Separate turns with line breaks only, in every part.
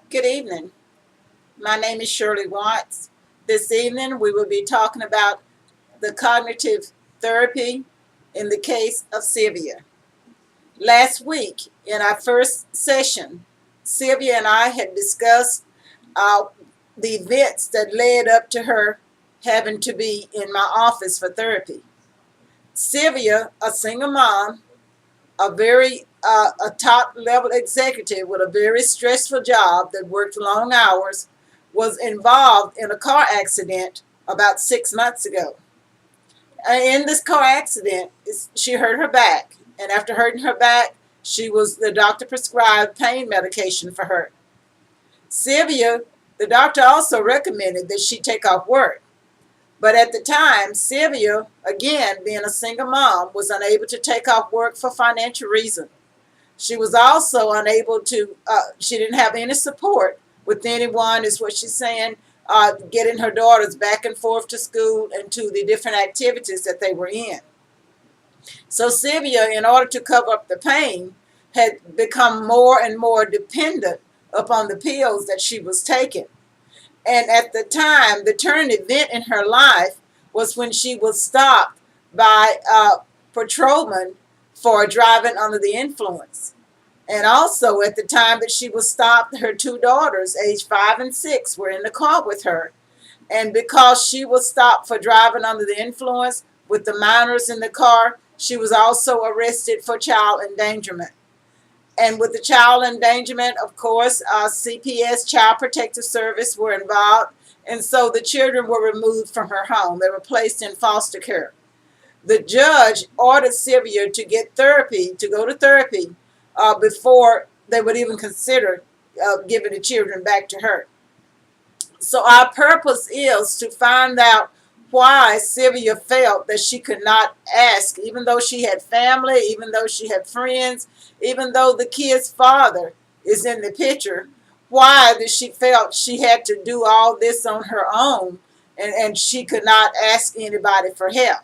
Good evening. My name is Shirley Watts. This evening we will be talking about the cognitive therapy in the case of Sylvia. Last week in our first session, Sylvia and I had discussed uh, the events that led up to her having to be in my office for therapy. Sylvia, a single mom, a top level executive with a very stressful job that worked long hours, was involved in a car accident about 6 months ago. In this car accident, she hurt her back, and after hurting her back, the doctor prescribed pain medication for her. Sylvia, the doctor also recommended that she take off work. But at the time, Sylvia, again being a single mom, was unable to take off work for financial reasons. She was also unable to, she didn't have any support with anyone, is what she's saying, getting her daughters back and forth to school and to the different activities that they were in. So Sylvia, in order to cover up the pain, had become more and more dependent upon the pills that she was taking. And at the time, the turning event in her life was when she was stopped by a patrolman for driving under the influence. And also at the time that she was stopped, her two daughters, aged 5 and 6, were in the car with her. And because she was stopped for driving under the influence with the minors in the car, she was also arrested for child endangerment. And with the child endangerment, of course, CPS, Child Protective Service, were involved. And so the children were removed from her home. They were placed in foster care. The judge ordered Sylvia to get therapy, to go to therapy, before they would even consider giving the children back to her. So our purpose is to find out why Sylvia felt that she could not ask, even though she had family, even though she had friends, even though the kid's father is in the picture, why did she felt she had to do all this on her own and she could not ask anybody for help.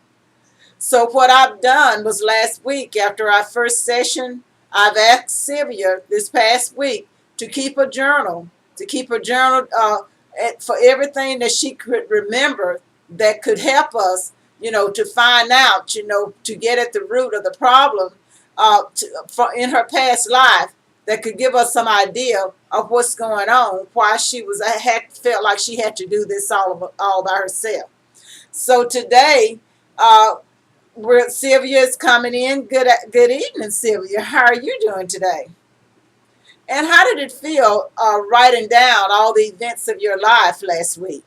So what I've done was last week after our first session, I've asked Sylvia this past week to keep a journal, for everything that she could remember that could help us, to find out, to get at the root of the problem in her past life that could give us some idea of what's going on, why felt like she had to do this all by herself. So today, where Sylvia is coming in. Good evening, Sylvia. How are you doing today? And how did it feel writing down all the events of your life last week?